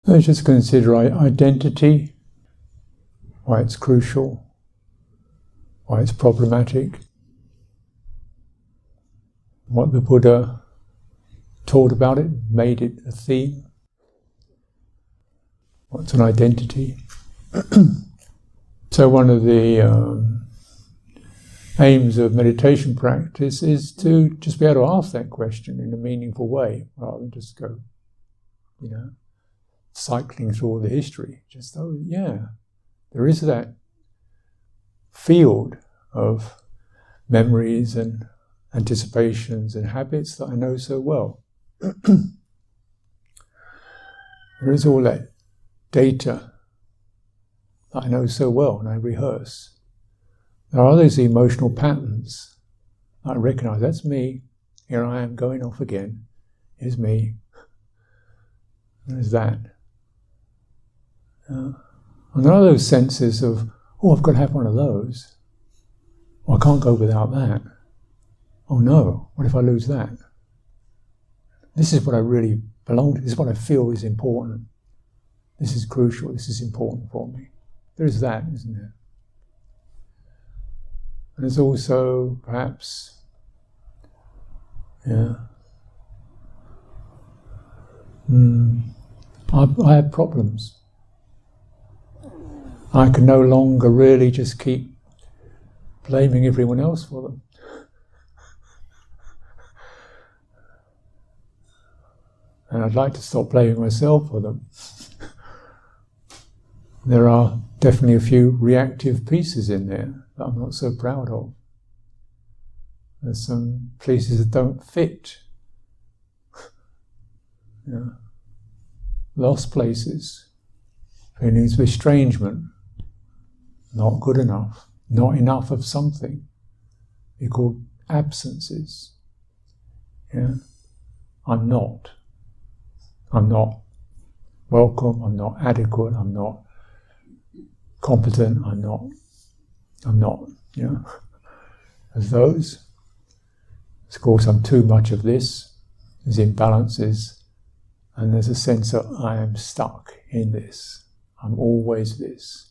Let's just consider identity, why it's crucial, why it's problematic, what the Buddha taught about it, made it a theme. What's an identity? So one of the aims of meditation practice is to just be able to ask that question in a meaningful way, rather than just go, cycling through all the history. Just, there is that field of memories and anticipations and habits that I know so well. There is all that data that I know so well and I rehearse. There are those emotional patterns that I recognize. That's me. Here I am going off again. Here's me. There's that. And there are those senses of, I've got to have one of those. I can't go without that. Oh no, what if I lose that? This is what I really belong to. This is what I feel is important. This is crucial. This is important for me. There's that, isn't there? And there's also, perhaps, I have problems. I can no longer really just keep blaming everyone else for them. And I'd like to stop blaming myself for them. There are definitely a few reactive pieces in there that I'm not so proud of. There's some pieces that don't fit. Lost places, feelings of estrangement, not good enough, not enough of something. They're called absences. I'm not welcome, I'm not adequate, I'm not competent, I'm not, As those. Of course, I'm too much of this, there's imbalances, and there's a sense that I am stuck in this. I'm always this.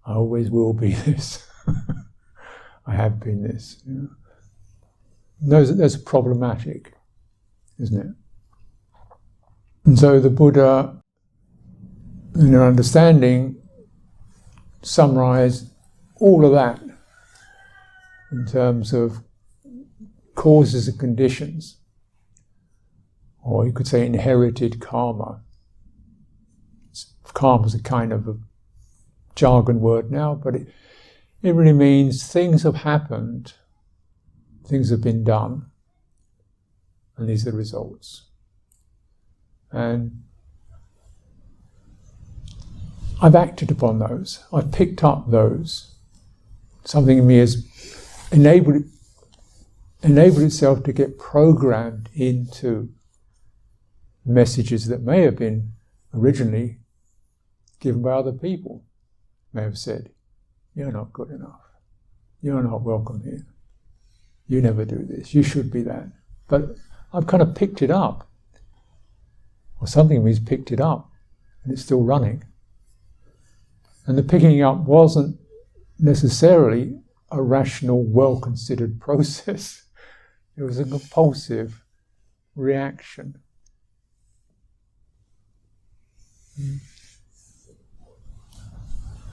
I always will be this. I have been this. That's problematic, isn't it? And so the Buddha, in their understanding, summarised all of that in terms of causes and conditions, or you could say inherited karma. Karma is a kind of a jargon word now, but it really means things have happened, things have been done, and these are the results. And I've acted upon those. I've picked up those. Something in me has enabled itself to get programmed into messages that may have been originally given by other people. May have said, you're not good enough. You're not welcome here. You never do this. You should be that. But I've kind of picked it up. Or something in me's picked it up and it's still running. And the picking up wasn't necessarily a rational, well-considered process. It was a compulsive reaction.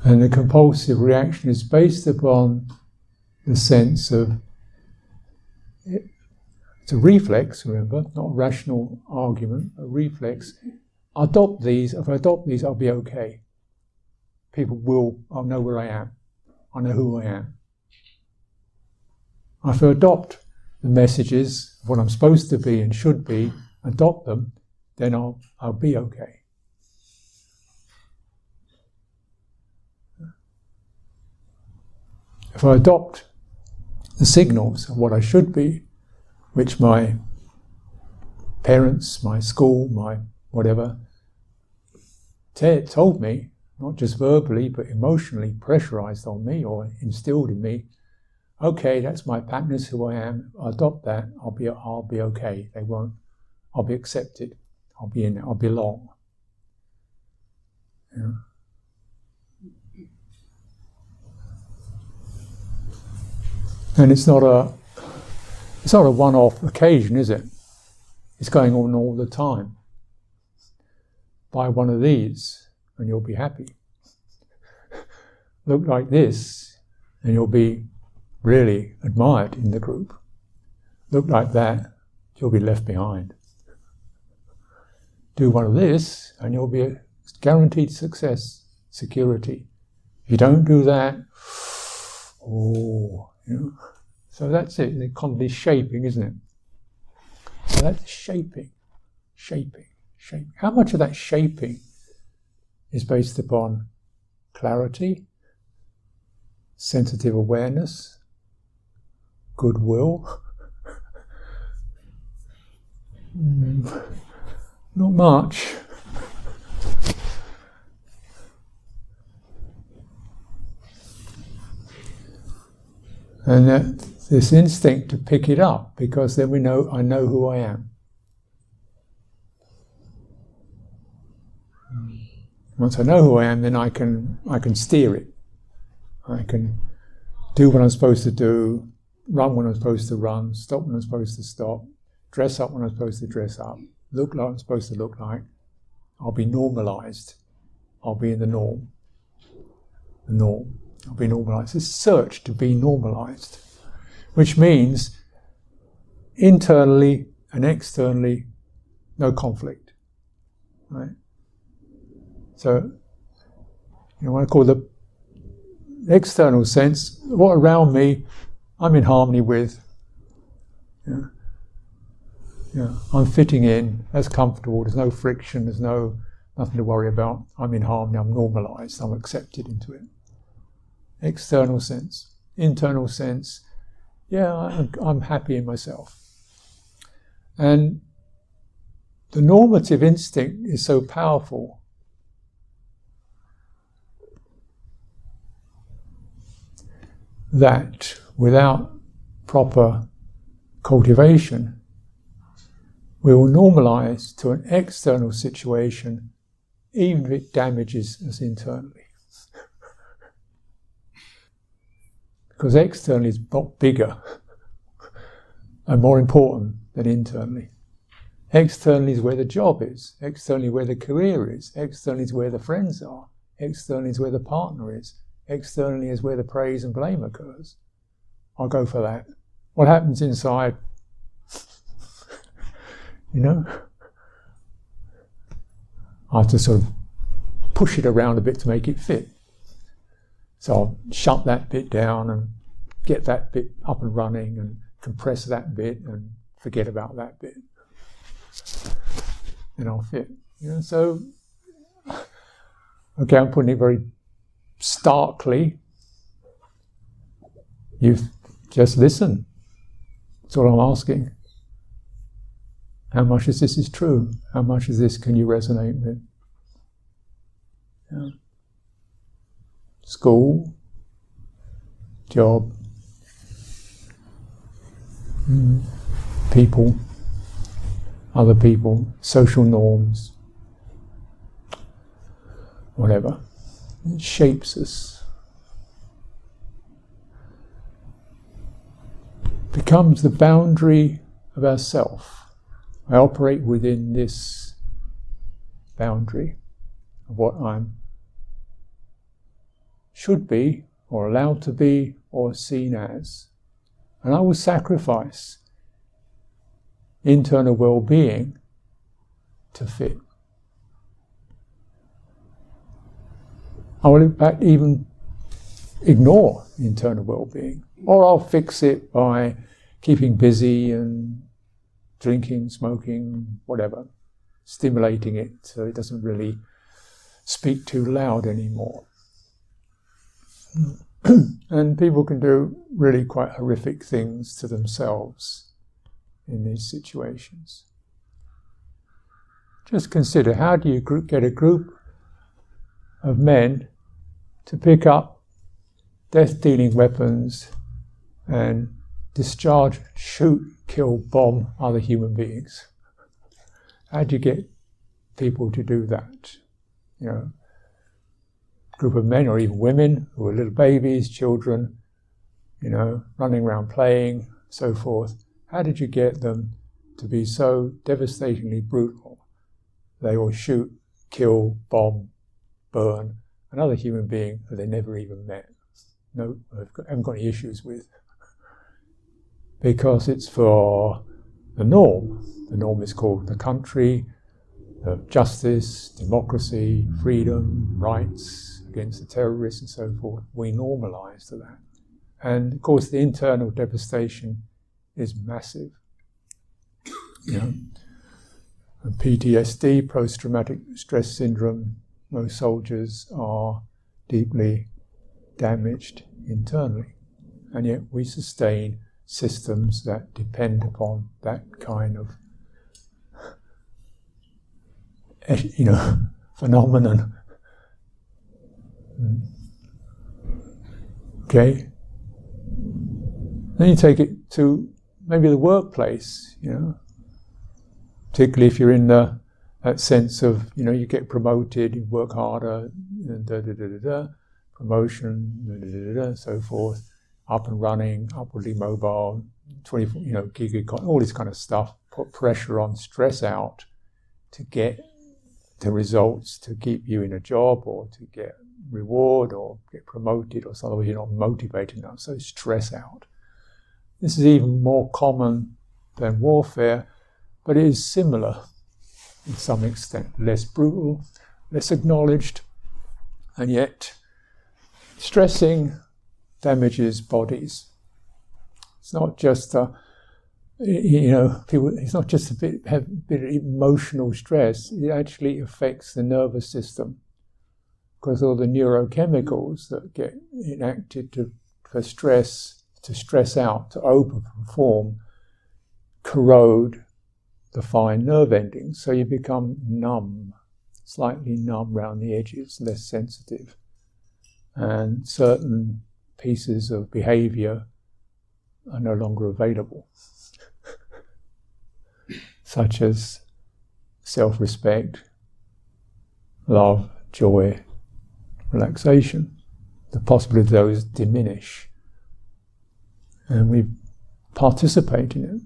And the compulsive reaction is based upon the sense of, it's a reflex, remember, not a rational argument, a reflex. Adopt these, if I adopt these, I'll be okay. I'll know where I am. I know who I am. If I adopt the messages of what I'm supposed to be and should be, adopt them, then I'll be okay. If I adopt the signals of what I should be, which my parents, my school, my whatever, told me, not just verbally but emotionally pressurized on me or instilled in me, okay, that's my pattern, that's who I am, I'll adopt that, I'll be okay. I'll be accepted, I'll be in it, I'll belong. You know? And it's not a one-off occasion, is it? It's going on all the time. Buy one of these and you'll be happy. Look like this and you'll be really admired in the group. Look like that, you'll be left behind. Do one of this and you'll be a guaranteed success, security. If you don't do that, so that's it. It's constantly shaping, isn't it? So that's shaping. How much of that shaping is based upon clarity, sensitive awareness, goodwill? Not much. And this instinct to pick it up, because then I know who I am. Once I know who I am, then I can steer it. I can do what I'm supposed to do, run when I'm supposed to run, stop when I'm supposed to stop, dress up when I'm supposed to dress up, look like I'm supposed to look like. I'll be normalized. I'll be in the norm. I'll be normalized. It's a search to be normalized, which means internally and externally no conflict, right? So, what I call the external sense, what around me I'm in harmony with. I'm fitting in, that's comfortable, there's no friction, there's nothing to worry about. I'm in harmony, I'm normalized, I'm accepted into it. External sense. Internal sense, I'm happy in myself. And the normative instinct is so powerful that without proper cultivation, we will normalize to an external situation even if it damages us internally. Because externally is not bigger and more important than internally. Externally is where the job is, externally where the career is, externally is where the friends are, externally is where the partner is, externally is where the praise and blame occurs. I'll go for that. What happens inside? I have to sort of push it around a bit to make it fit. So I'll shut that bit down and get that bit up and running and compress that bit and forget about that bit. And I'll fit. So, okay, I'm putting it very starkly. You've just listened. That's all I'm asking. How much of this is true? How much of this can you resonate with? School, job, people, other people, social norms, whatever. It shapes us. Becomes the boundary of ourself. I operate within this boundary of what I'm should be, or allowed to be, or seen as. And I will sacrifice internal well-being to fit. I will in fact even ignore internal well-being, or I'll fix it by keeping busy and drinking, smoking, whatever, stimulating it so it doesn't really speak too loud anymore. And people can do really quite horrific things to themselves in these situations. Just consider, how do you get a group of men to pick up death-dealing weapons and discharge, shoot, kill, bomb other human beings? How do you get people to do that? group of men or even women who are little babies, children, running around playing, so forth. How did you get them to be so devastatingly brutal? They will shoot, kill, bomb, burn another human being who they never even met. No, haven't got any issues with. Because it's for the norm. The norm is called the country, justice, democracy, freedom, rights against the terrorists and so forth. We normalise to that. And of course the internal devastation is massive. And PTSD, post-traumatic stress syndrome, most soldiers are deeply damaged internally. And yet we sustain systems that depend upon that kind of phenomenon. Okay? Then you take it to maybe the workplace, particularly if you're in that sense of, you get promoted, you work harder, promotion, so forth, up and running, upwardly mobile, 24, gig economy, all this kind of stuff, put pressure on, stress out to get the results, to keep you in a job or to get reward or get promoted or something. You're not motivated enough, so stress out. This is even more common than warfare, but it is similar in some extent, less brutal, less acknowledged, and yet stressing damages bodies. It's not just people. It's not just a bit of emotional stress. It actually affects the nervous system, because all the neurochemicals that get enacted for stress, to stress out, to overperform, corrode the fine nerve endings. So you become numb, slightly numb around the edges, less sensitive, and certain pieces of behavior are no longer available, such as self-respect, love, joy, relaxation. The possibility of those diminish, and we participate in it,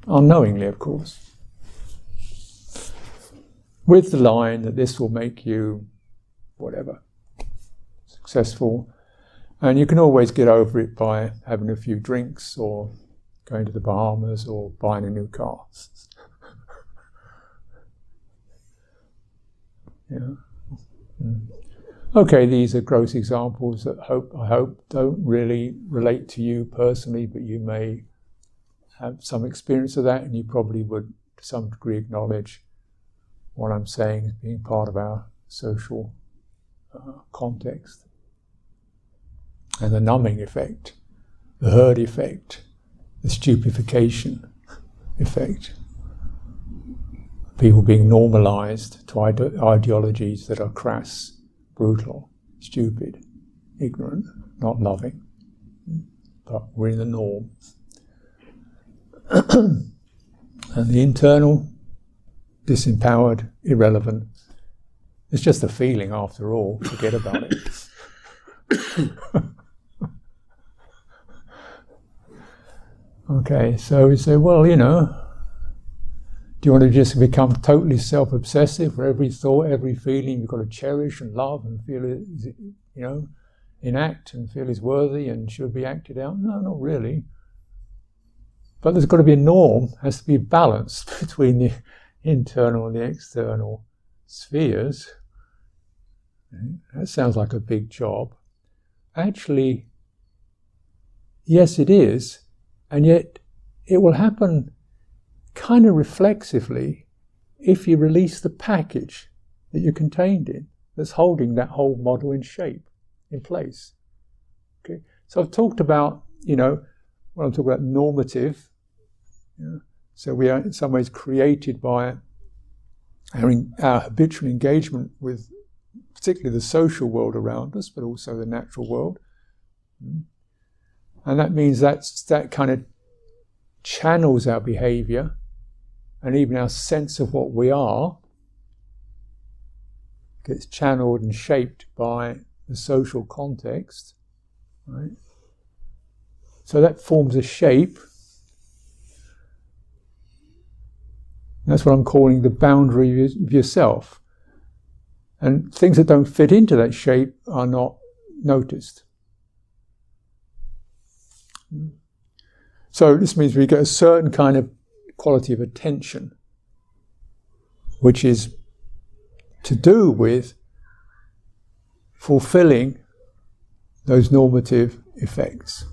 unknowingly, of course, with the line that this will make you whatever, successful, and you can always get over it by having a few drinks or going to the Bahamas or buying a new car. Okay, these are gross examples that I hope don't really relate to you personally, but you may have some experience of that, and you probably would to some degree acknowledge what I'm saying as being part of our social context. And the numbing effect, the herd effect, the stupefaction effect, people being normalized to ideologies that are crass, brutal, stupid, ignorant, not loving, but we're in the norm. And the internal, disempowered, irrelevant, it's just a feeling after all, forget about it. Okay, so we say, well, do you want to just become totally self-obsessive, where every thought, every feeling you've got to cherish and love and feel it, enact and feel is worthy and should be acted out? No, not really. But there's got to be a norm, has to be balanced between the internal and the external spheres. That sounds like a big job. Actually, yes, it is, and yet it will happen kind of reflexively if you release the package that you're contained in, that's holding that whole model in shape, in place. Okay, so I've talked about, when I'm talking about normative, so we are in some ways created by our habitual engagement with particularly the social world around us, but also the natural world. And that means that kind of channels our behavior and even our sense of what we are gets channeled and shaped by the social context, right? So that forms a shape. That's what I'm calling the boundary of yourself. And things that don't fit into that shape are not noticed. So this means we get a certain kind of quality of attention, which is to do with fulfilling those normative effects.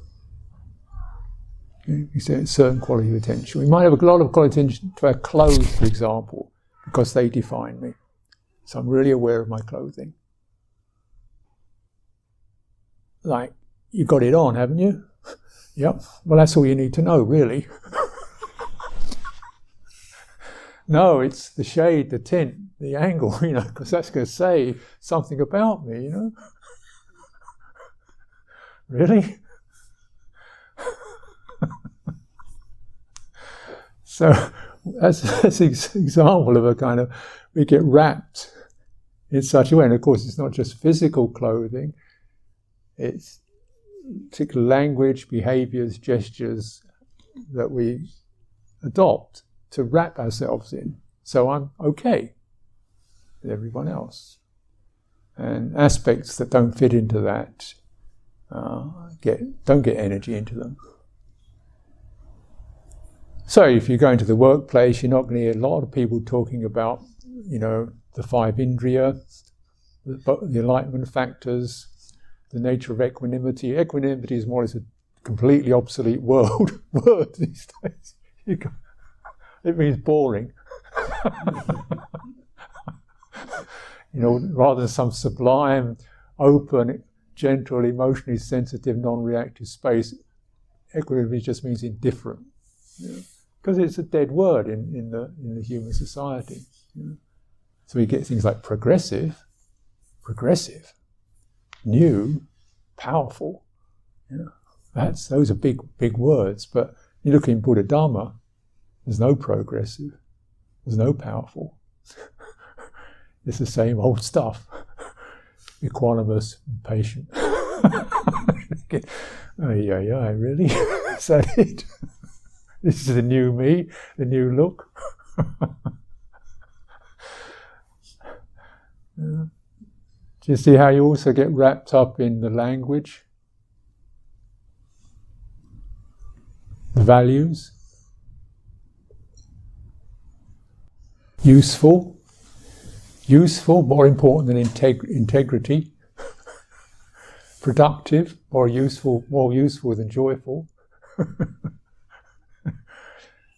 Okay? We say a certain quality of attention. We might have a lot of quality of attention to our clothes, for example, because they define me. So I'm really aware of my clothing. Like, you got it on, haven't you? Yep. Well, that's all you need to know, really. No, it's the shade, the tint, the angle, because that's going to say something about me, Really? So that's an example of a kind of, we get wrapped in such a way. And of course, it's not just physical clothing, it's particular language, behaviors, gestures that we adopt to wrap ourselves in. So I'm okay with everyone else. And aspects that don't fit into that don't get energy into them. So if you go into the workplace, you're not going to hear a lot of people talking about, the 5 indriya, the enlightenment factors, the nature of equanimity. Equanimity is more or less a completely obsolete word these days. It means boring. Rather than some sublime, open, gentle, emotionally sensitive, non-reactive space, equanimity just means indifferent. Because it's a dead word in the human society. So we get things like progressive, new, powerful. Those are big words. But you look in Buddha Dhamma, there's no progressive, there's no powerful. It's the same old stuff. Equanimous, patient. Really? Is that it? This is the new me, the new look. Do you see how you also get wrapped up in the language, the values? Useful, more important than integrity. Productive, more useful than joyful.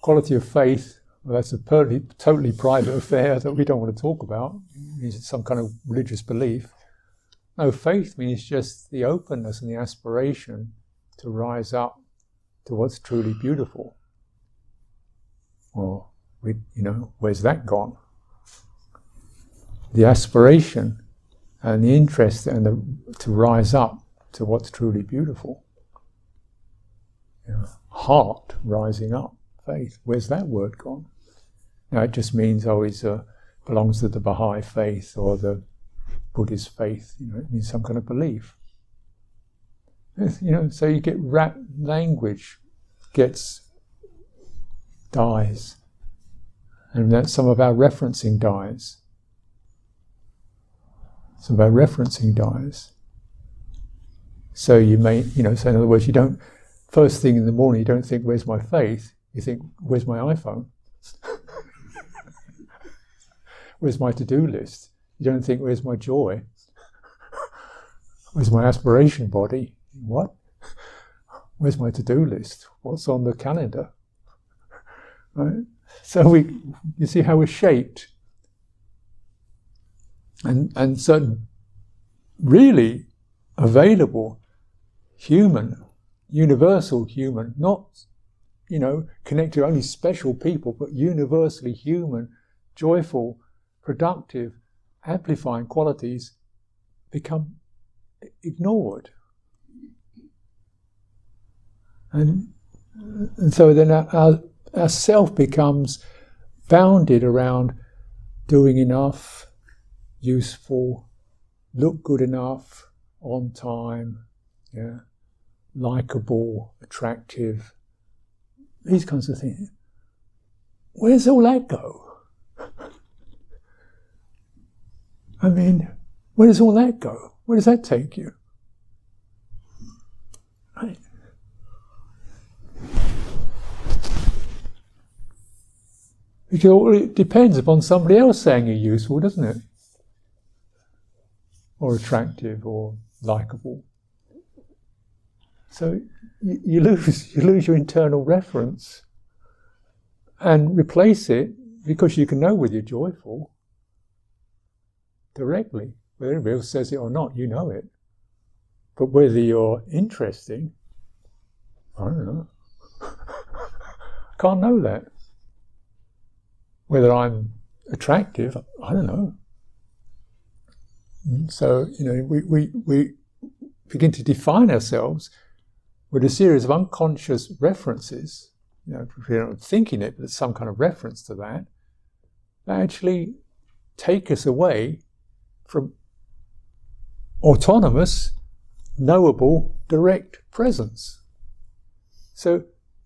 Quality of faith, well, that's a totally private affair that we don't want to talk about. It means some kind of religious belief. No, faith means just the openness and the aspiration to rise up to what's truly beautiful. Or, where's that gone? The aspiration and the interest and to rise up to what's truly beautiful. Heart rising up. Faith, where's that word gone? Now it just means always belongs to the Baha'i faith or the Buddhist faith. It means some kind of belief. So you get language dies, and that some of our referencing dies. So you may, so in other words, you don't. First thing in the morning, you don't think, "Where's my faith?" You think, "Where's my iPhone?" Where's my to-do list? You don't think, "Where's my joy?" Where's my aspiration body? What? Where's my to-do list? What's on the calendar? Right? So you see how we're shaped. And certain really available human, universal human, not connected to only special people, but universally human, joyful, productive, amplifying qualities become ignored. And so then our self becomes bounded around doing enough, useful, look good enough, on time, yeah, likable, attractive, these kinds of things. Where's all that go? I mean, where does all that go? Where does that take you? Right. Because it depends upon somebody else saying you're useful, doesn't it? Or attractive, or likable. So you lose your internal reference and replace it, because you can know whether you're joyful directly. Whether anybody else says it or not, you know it. But whether you're interesting, I don't know. I can't know that. Whether I'm attractive, I don't know. So, we begin to define ourselves with a series of unconscious references, if we're not thinking it, but it's some kind of reference to that actually take us away from autonomous, knowable, direct presence. So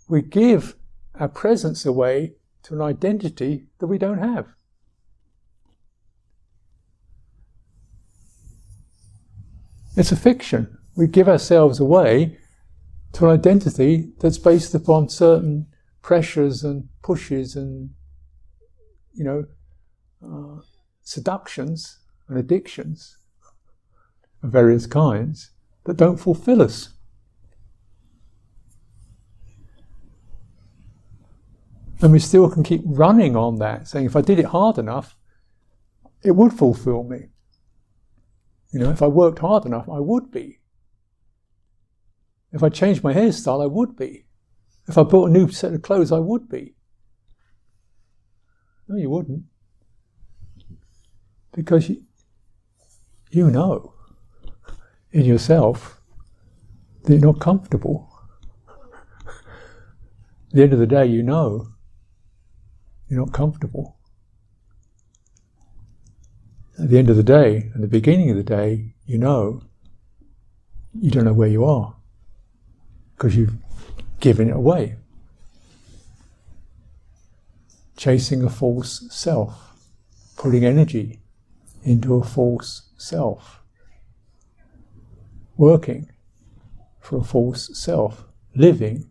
we give our presence away to an identity that we don't have. It's a fiction. We give ourselves away to an identity that's based upon certain pressures and pushes and, seductions and addictions of various kinds that don't fulfill us. And we still can keep running on that, saying if I did it hard enough, it would fulfill me. If I worked hard enough, I would be. If I changed my hairstyle, I would be. If I bought a new set of clothes, I would be. No, you wouldn't. Because you know in yourself that you're not comfortable. At the end of the day, you know you're not comfortable. At the end of the day, at the beginning of the day, you don't know where you are because you've given it away. Chasing a false self, putting energy into a false self, working for a false self, living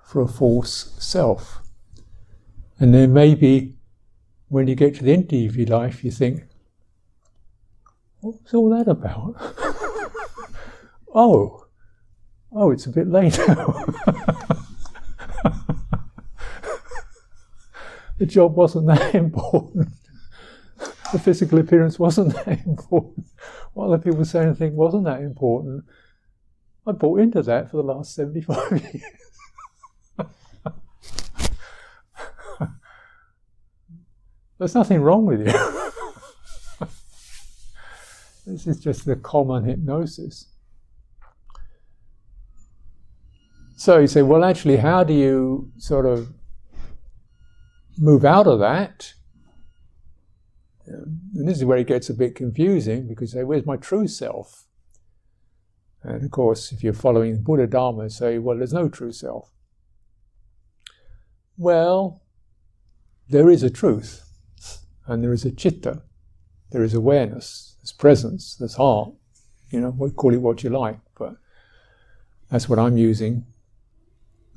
for a false self. And then maybe when you get to the end of your life, you think, what's all that about? oh, it's a bit late now. The job wasn't that important. The physical appearance wasn't that important. What other people say and think wasn't that important. I bought into that for the last 75 years. There's nothing wrong with you. This is just the common hypnosis. So you say, well, actually, how do you sort of move out of that? And this is where it gets a bit confusing, because you say, where's my true self? And of course, if you're following the Buddha Dhamma, say, well, there's no true self. Well, there is a truth. And there is a citta, there is awareness, there's presence, there's heart. Call it what you like, but that's what I'm using.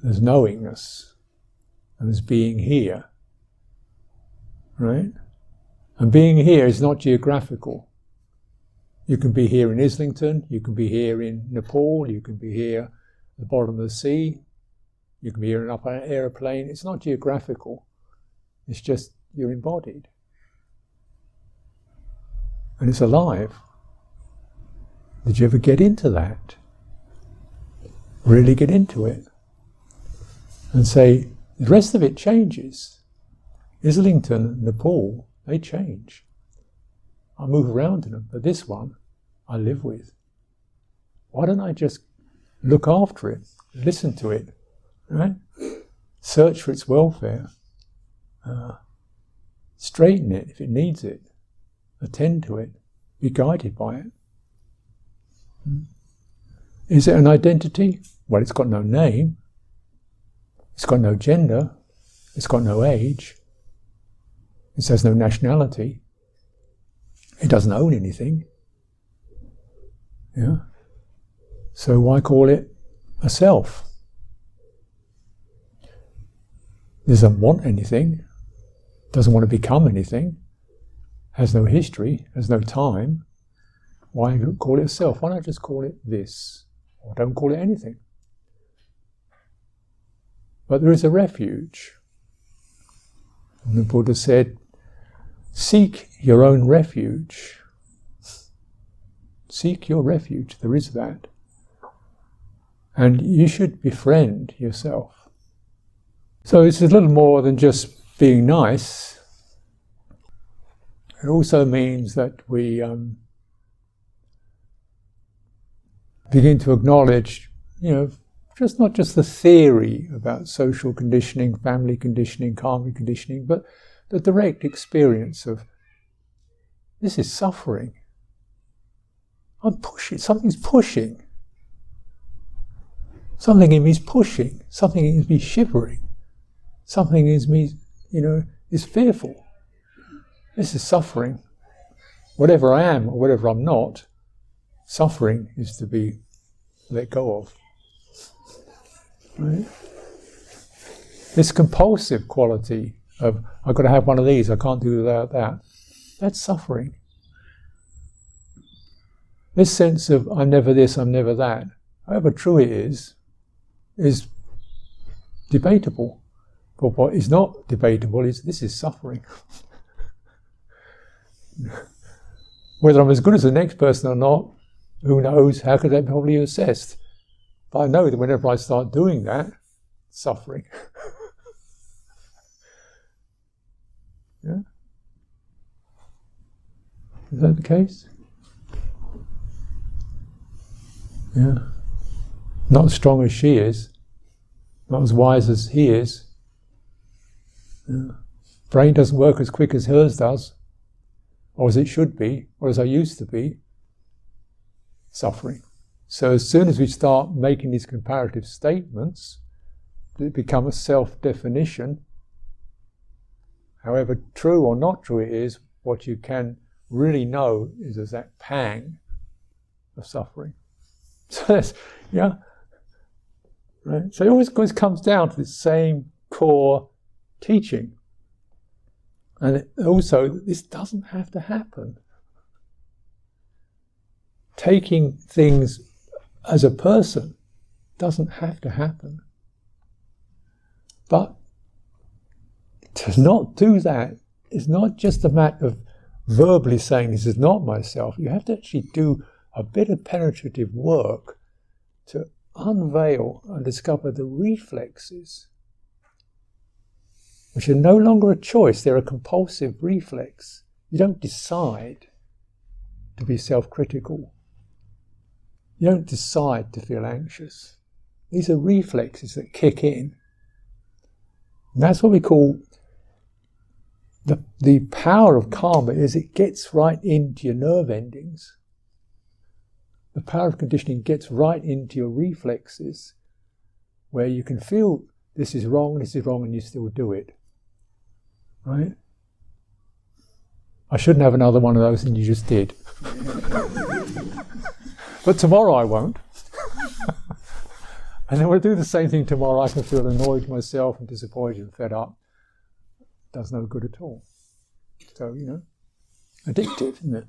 There's knowingness, and there's being here, right? And being here is not geographical. You can be here in Islington, you can be here in Nepal, you can be here at the bottom of the sea, you can be here in an upper aeroplane. It's not geographical. It's just you're embodied. And it's alive. Did you ever get into that? Really get into it? And say, the rest of it changes. Islington, Nepal, they change. I move around in them, but this one, I live with. Why don't I just look after it, listen to it, right? Search for its welfare, straighten it if it needs it. attend to it, be guided by it. Is it an identity? Well, it's got no name, it's got no gender, it's got no age, it has no nationality, it doesn't own anything. Yeah? So why call it a self? It doesn't want anything, doesn't want to become anything, has no history, has no time. Why call it a self? Why not just call it this? Or don't call it anything. But there is a refuge. And the Buddha said, seek your own refuge. Seek your refuge, there is that. And you should befriend yourself. So it's a little more than just being nice. It also means that we begin to acknowledge, just not just the theory about social conditioning, family conditioning, karmic conditioning, but the direct experience of this is suffering. I'm pushing, something's pushing. Something in me is pushing, something in me is shivering, something in me, is fearful. This is suffering. Whatever I am or whatever I'm not, suffering is to be let go of. Right? This compulsive quality of, I've got to have one of these, I can't do without that, that's suffering. This sense of, I'm never this, I'm never that, however true it is debatable. But what is not debatable is, this is suffering. Whether I'm as good as the next person or not, who knows? How could that probably be assessed? But I know that whenever I start doing that, suffering. Yeah? Is that the case? Yeah. Not as strong as she is, not as wise as he is. Yeah. Brain doesn't work as quick as hers does, or as it should be, or as I used to be. Suffering. So as soon as we start making these comparative statements, they become a self-definition. However true or not true it is, what you can really know is there's that pang of suffering. So that's, yeah. Right? So it always comes down to the same core teaching. And also, this doesn't have to happen. Taking things as a person doesn't have to happen. But to not do that is not just a matter of verbally saying this is not myself. You have to actually do a bit of penetrative work to unveil and discover the reflexes, which are no longer a choice, they're a compulsive reflex. You don't decide to be self-critical. You don't decide to feel anxious. These are reflexes that kick in. And that's what we call the power of karma, is it gets right into your nerve endings. The power of conditioning gets right into your reflexes, where you can feel this is wrong, and you still do it. Right? I shouldn't have another one of those, and you just did. But tomorrow I won't. And then we'll do the same thing tomorrow. I can feel annoyed with myself and disappointed and fed up. Does no good at all. So, addictive, isn't it?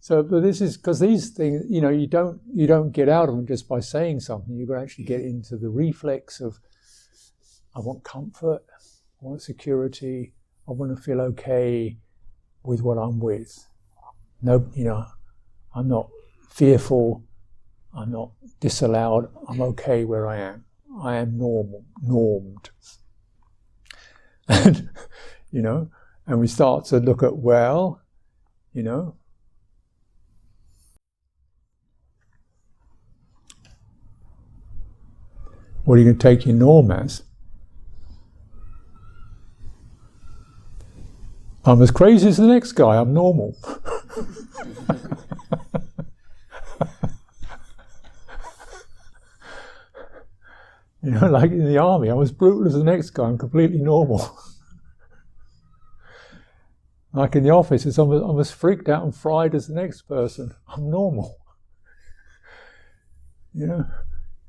So, but this is because these things, you don't get out of them just by saying something. You've got to actually get into the reflex of, I want comfort, I want security, I want to feel okay with what I'm with. No, I'm not fearful, I'm not disallowed, I'm okay where I am. I am normed. And, and we start to look at, what are you going to take your norm as? I'm as crazy as the next guy, I'm normal. You know, like in the army, I'm as brutal as the next guy, I'm completely normal. Like in the office, I'm as freaked out and fried as the next person, I'm normal. You know,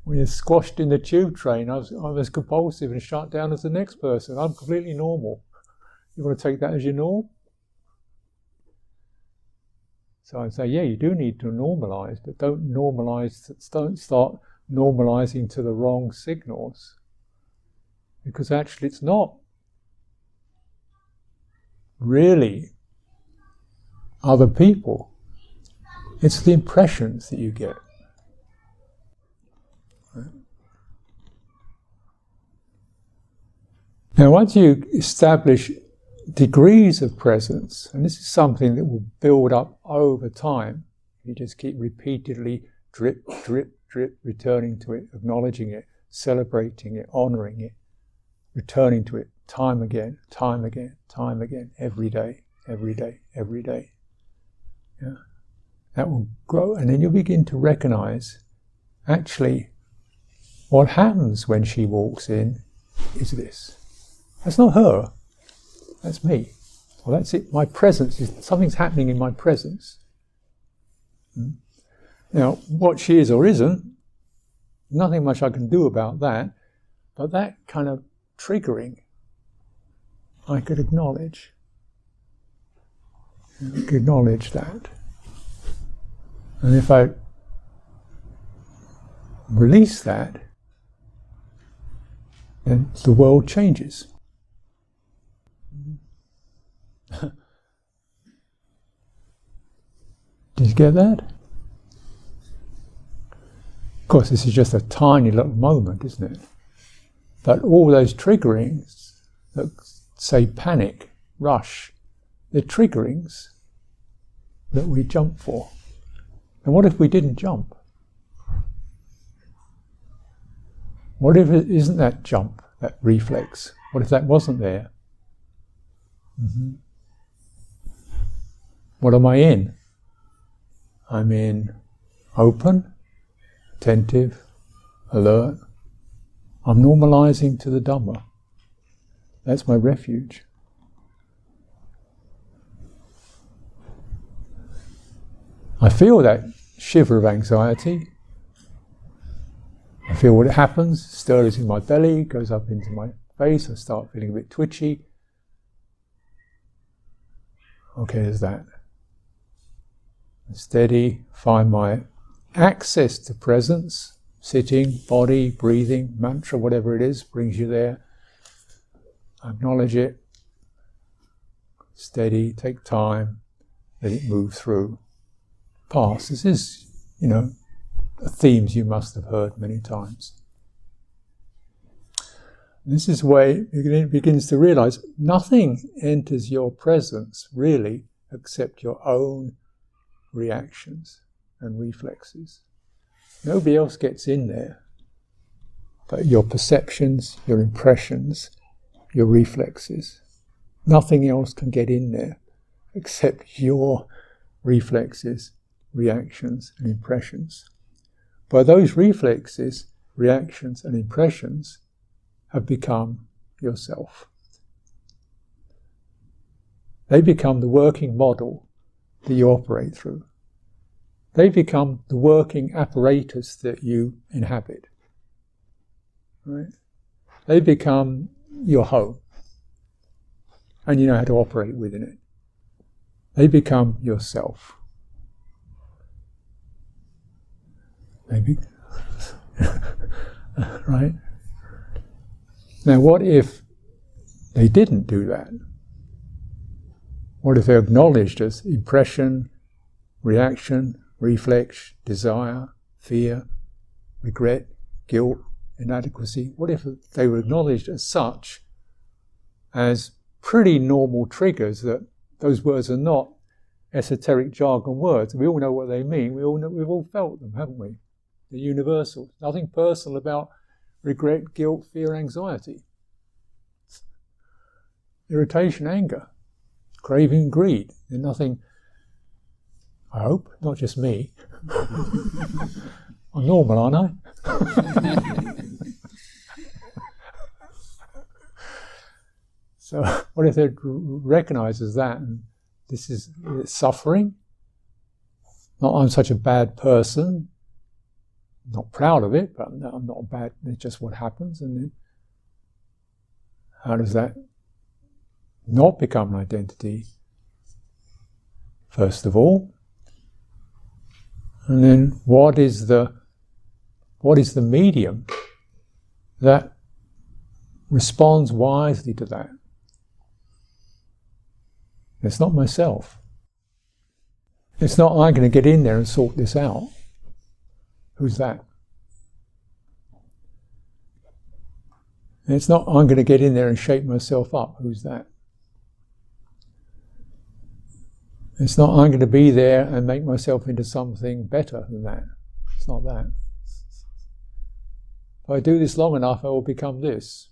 when you're squashed in the tube train, I'm as compulsive and shut down as the next person, I'm completely normal. You want to take that as your norm? So I'd say, yeah, you do need to normalise, but don't start normalising to the wrong signals. Because actually it's not really other people. It's the impressions that you get. Now once you establish degrees of presence, and this is something that will build up over time, you just keep repeatedly drip, drip, drip, returning to it, acknowledging it, celebrating it, honouring it, returning to it time again, time again, time again, every day, every day, every day. Yeah. That will grow, and then you'll begin to recognise actually what happens when she walks in is this. That's not her. That's me. Well, that's it. My presence is something's happening in my presence. Now, what she is or isn't, nothing much I can do about that. But that kind of triggering, I could acknowledge. I could acknowledge that. And if I release that, then the world changes. Did you get that? Of course, this is just a tiny little moment, isn't it? But all those triggerings that say panic, rush, they're triggerings that we jump for. And what if we didn't jump? What if it isn't that jump, that reflex? What if that wasn't there? What am I in? I'm in open, attentive, alert. I'm normalizing to the Dhamma. That's my refuge. I feel that shiver of anxiety. I feel what happens, stirs in my belly, goes up into my face, I start feeling a bit twitchy. Okay, there's that. Steady, find my access to presence, sitting, body, breathing, mantra, whatever it is, brings you there. Acknowledge it. Steady, take time, let it move through. Pass. This is, themes you must have heard many times. This is where it begins to realize nothing enters your presence really except your own reactions and reflexes. Nobody else gets in there but your perceptions, your impressions, your reflexes. Nothing else can get in there except your reflexes, reactions and impressions. But those reflexes, reactions and impressions have become yourself. They become the working model that you operate through. They become the working apparatus that you inhabit. Right? They become your home, and you know how to operate within it. They become yourself. Right? Now, what if they didn't do that? What if they're acknowledged as impression, reaction, reflex, desire, fear, regret, guilt, inadequacy? What if they were acknowledged as such, as pretty normal triggers, that those words are not esoteric jargon words? We all know what they mean. We've all felt them, haven't we? They're universal. Nothing personal about regret, guilt, fear, anxiety, irritation, anger. craving and greed. They're nothing, I hope, not just me. I'm normal, aren't I? So what if it recognizes that, and this is suffering? Not I'm such a bad person, not proud of it, but I'm not bad, it's just what happens. And then how does that not become an identity, first of all? And then what is the medium that responds wisely to that? It's not myself. It's not I'm going to get in there and sort this out. Who's that? And it's not I'm going to get in there and shape myself up. Who's that? It's not I'm going to be there and make myself into something better than that. It's not that. If I do this long enough, I will become this.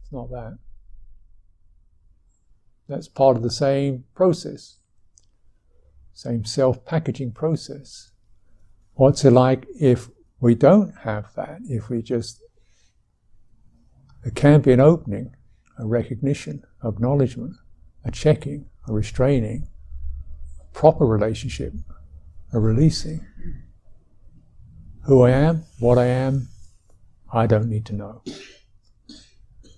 It's not that. That's part of the same process, same self-packaging process. What's it like if we don't have that? If we just, there can be an opening, a recognition, acknowledgement, a checking, a restraining, a proper relationship, a releasing. Who I am, what I am, I don't need to know.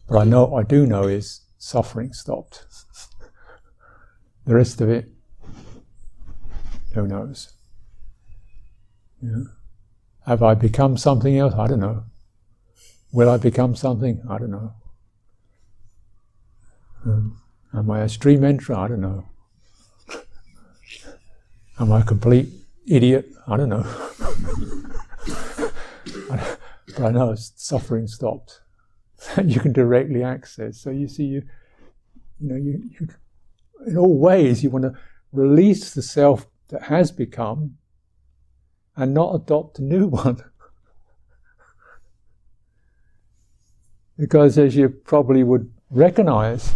But I do know is suffering stopped. The rest of it, who knows? Yeah. Have I become something else? I don't know. Will I become something? I don't know. Am I a stream enterer? I don't know. Am I a complete idiot? I don't know. But I know suffering stopped. You can directly access. So you see, you in all ways, you want to release the self that has become and not adopt a new one. Because as you probably would recognize,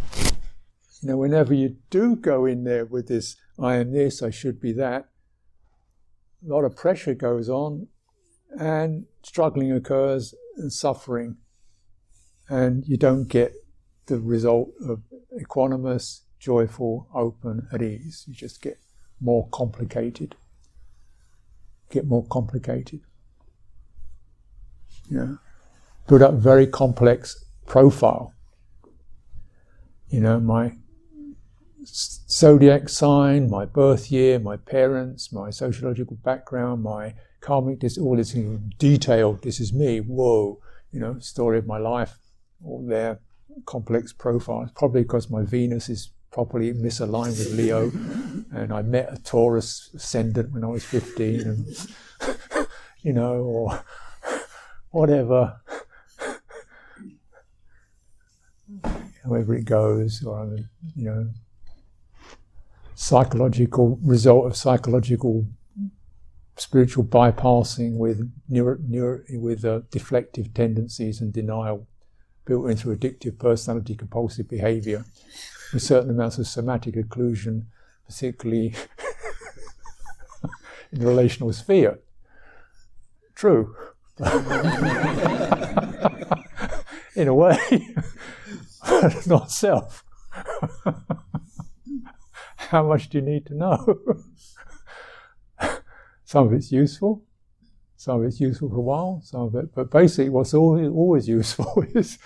whenever you do go in there with this, I am this, I should be that, a lot of pressure goes on and struggling occurs and suffering, and you don't get the result of equanimous, joyful, open, at ease. You just get more complicated. Yeah. Build up a very complex profile. My zodiac sign, my birth year, my parents, my sociological background, my karmic, all this detailed, this is me, whoa, story of my life, all their complex profiles. Probably because my Venus is properly misaligned with Leo, and I met a Taurus ascendant when I was 15, and or whatever, however it goes, or psychological result of psychological spiritual bypassing with deflective tendencies and denial built into addictive personality, compulsive behavior, with certain amounts of somatic occlusion, particularly in the relational sphere. True. In a way, not self. How much do you need to know? Some of it's useful, some of it's useful for a while, some of it, but basically what's always useful is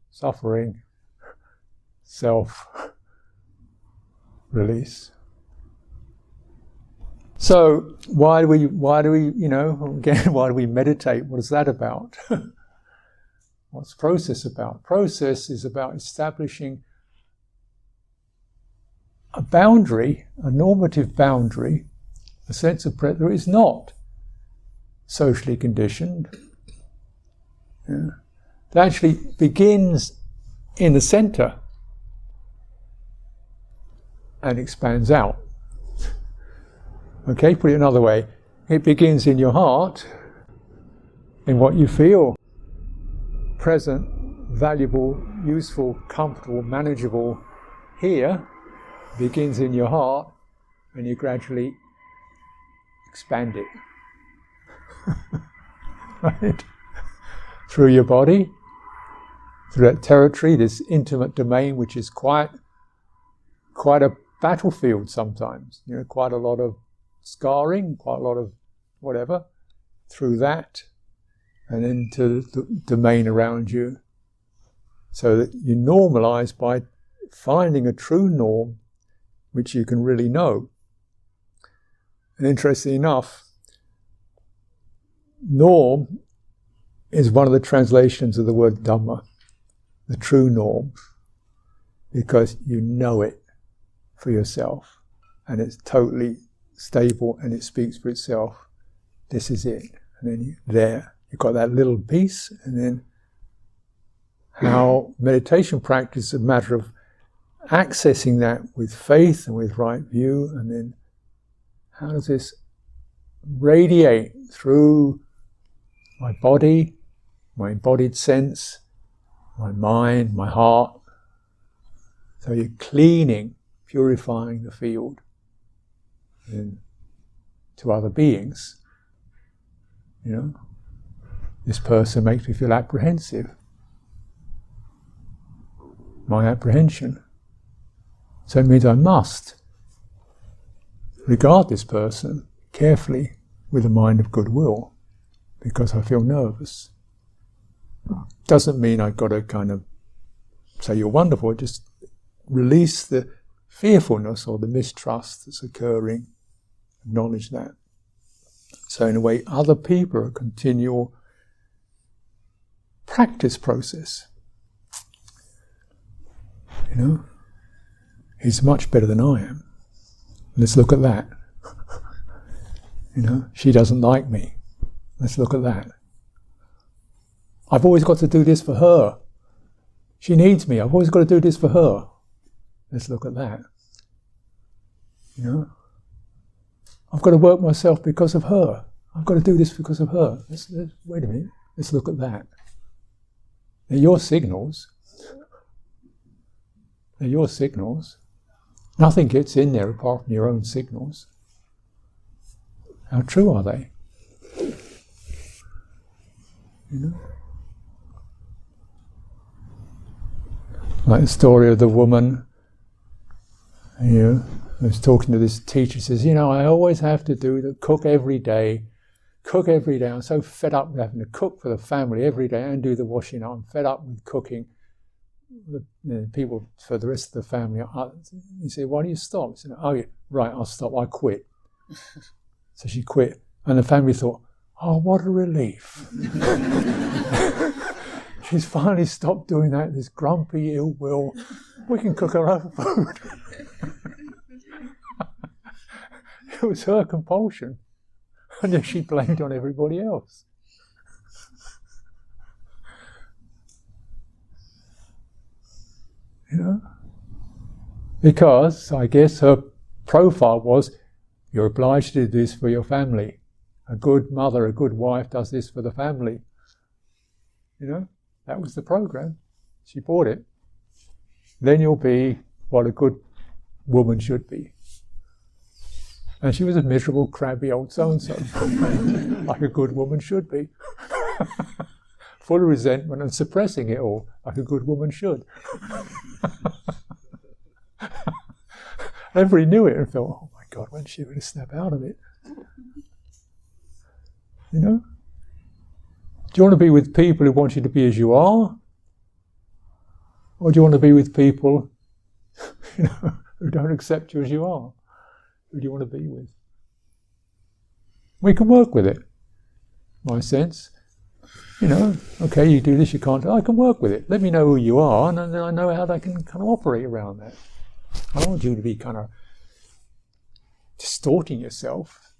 suffering, self-release. So why do we why do we meditate? What is that about? What's process about? Process is about establishing a boundary, a normative boundary, a sense of presence that is not socially conditioned. Yeah. That actually begins in the center and expands out. Okay, put it another way. It begins in your heart, in what you feel present, valuable, useful, comfortable, manageable here, begins in your heart, and you gradually expand it. Right? Through your body, through that territory, this intimate domain, which is quite a battlefield sometimes. Quite a lot of scarring, quite a lot of whatever. Through that, and into the domain around you, so that you normalize by finding a true norm which you can really know. And interestingly enough, norm is one of the translations of the word Dhamma, the true norm, because you know it for yourself and it's totally stable and it speaks for itself. This is it. And then you've got that little piece, and then how meditation practice is a matter of accessing that with faith and with right view, and then how does this radiate through my body, my embodied sense, my mind, my heart. So you're cleaning, purifying the field and to other beings. This person makes me feel apprehensive. My apprehension. So it means I must regard this person carefully with a mind of goodwill, because I feel nervous. Doesn't mean I've got to kind of say you're wonderful, just release the fearfulness or the mistrust that's occurring, acknowledge that. So in a way, other people are a continual practice process. He's much better than I am. Let's look at that. She doesn't like me. Let's look at that. I've always got to do this for her. She needs me. I've always got to do this for her. Let's look at that. I've got to work myself because of her. I've got to do this because of her. Wait a minute. Let's look at that. They're your signals. They're your signals. Nothing gets in there apart from your own signals. How true are they? Like the story of the woman, I was talking to this teacher, says, I always have to cook every day. I'm so fed up with having to cook for the family every day and do the washing up. I'm fed up with cooking people for the rest of the family. He said, why do you stop? He said, oh yeah, right, I'll stop, I quit. So she quit, and the family thought, oh, what a relief. She's finally stopped doing that, this grumpy ill will. We can cook our own food. It was her compulsion, and then she blamed on everybody else. Because I guess her profile was, you're obliged to do this for your family. A good mother, a good wife does this for the family. That was the program. She bought it. Then you'll be what a good woman should be. And she was a miserable, crabby old so-and-so, like a good woman should be. Full of resentment and suppressing it all, like a good woman should. Everybody knew it and thought, oh my God, when's she going to snap out of it? Do you want to be with people who want you to be as you are? Or do you want to be with people who don't accept you as you are? Who do you want to be with? We can work with it, my sense. Okay, you do this, you can't. I can work with it. Let me know who you are, and then I know how I can kind of operate around that. I don't want you to be kind of distorting yourself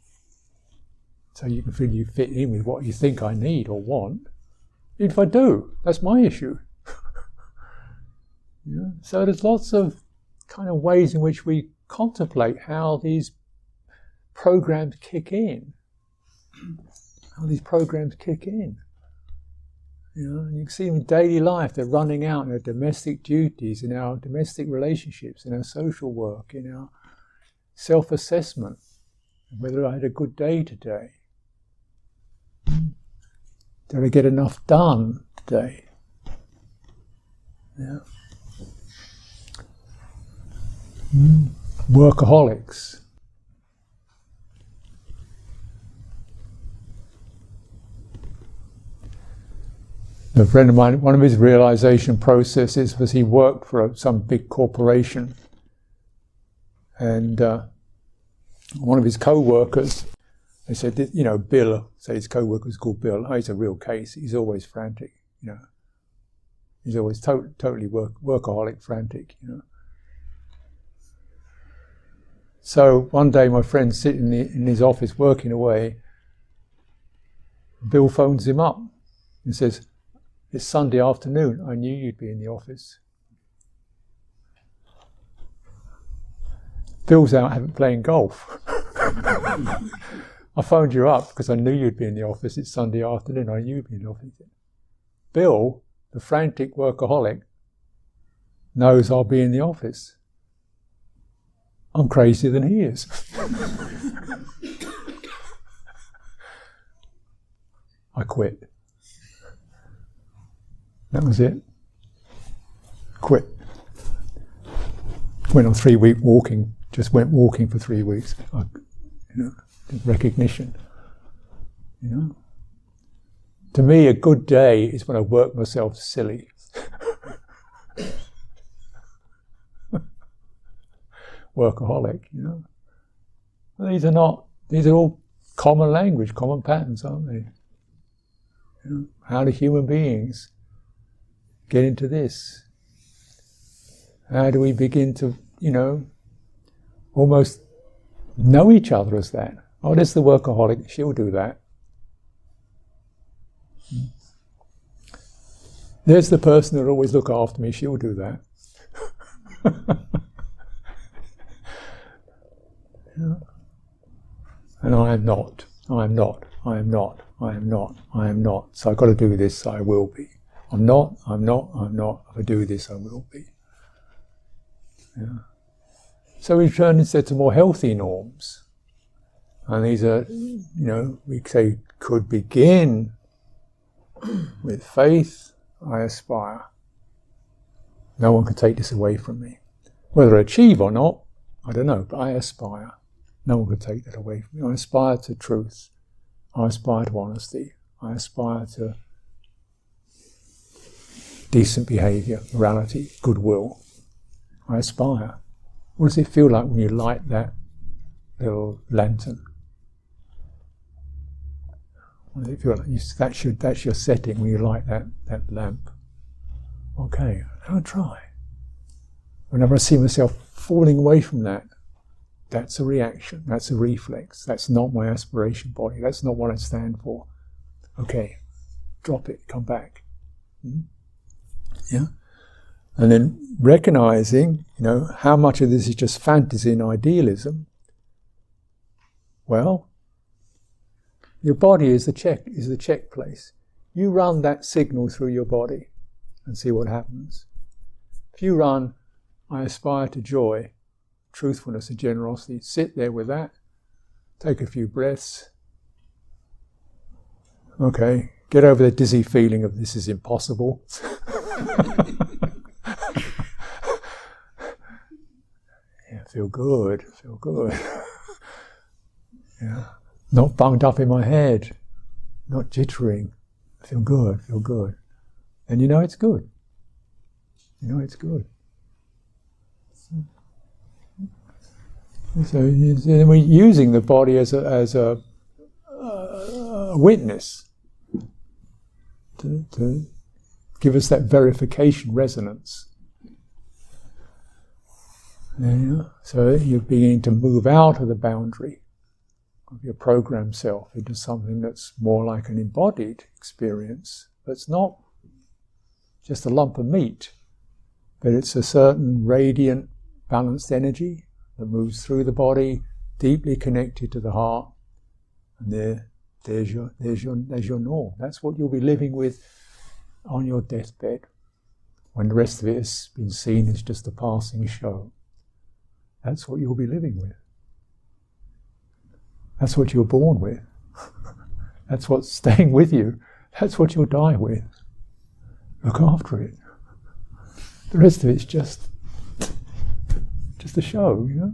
so you can feel you fit in with what you think I need or want. Even if I do, that's my issue. So there's lots of kind of ways in which we contemplate how these programs kick in. And you can see them in daily life. They're running out in their domestic duties, in our domestic relationships, in our social work, in our self-assessment. Whether I had a good day today. Did I get enough done today? Yeah. Workaholics. A friend of mine, one of his realization processes was he worked for some big corporation, and one of his co-workers, they said, Bill, say his co-worker's called Bill, he's a real case, he's always frantic, he's always totally workaholic, frantic, So one day my friend sitting in his office working away, Bill phones him up and says, "It's Sunday afternoon, I knew you'd be in the office." Bill's out playing golf. "I phoned you up because I knew you'd be in the office. It's Sunday afternoon, I knew you'd be in the office." Bill, the frantic workaholic, knows I'll be in the office. I'm crazier than he is. I quit. That was it. Quit. Went on 3-week walking. Just went walking for 3 weeks. Recognition. To me, a good day is when I work myself silly. Workaholic. These are all common language, common patterns, aren't they? How do human beings get into this? How do we begin to, almost know each other as that? Oh, there's the workaholic, she'll do that. There's the person who'll always look after me, she'll do that. And I am not. So I've got to do this, so I will be. I'm not. If I do this, I will be. Yeah. So we turn instead to more healthy norms. And these are, we say, could begin with faith, I aspire. No one can take this away from me. Whether I achieve or not, I don't know, but I aspire. No one can take that away from me. I aspire to truth. I aspire to honesty. I aspire to decent behaviour, morality, goodwill. I aspire. What does it feel like when you light that little lantern? What does it feel like? That's your setting when you light that lamp. Okay, I'll try. Whenever I see myself falling away from that, that's a reaction, that's a reflex, that's not my aspiration body, that's not what I stand for. Okay, drop it, come back. Yeah? And then recognizing, how much of this is just fantasy and idealism. Well, your body is the check place. You run that signal through your body and see what happens. If you run, I aspire to joy, truthfulness and generosity, sit there with that, take a few breaths. Okay, get over the dizzy feeling of this is impossible. Yeah, feel good. Yeah, not bunged up in my head, not jittering. Feel good. And it's good. It's good. So we're using the body as a witness to give us that verification resonance. So you're beginning to move out of the boundary of your programmed self into something that's more like an embodied experience. It's not just a lump of meat, but it's a certain radiant, balanced energy that moves through the body, deeply connected to the heart, and there's your norm. That's what you'll be living with on your deathbed, when the rest of it has been seen as just a passing show, that's what you'll be living with. That's what you're born with. That's what's staying with you. That's what you'll die with. Look after it. The rest of it's just a show, you know.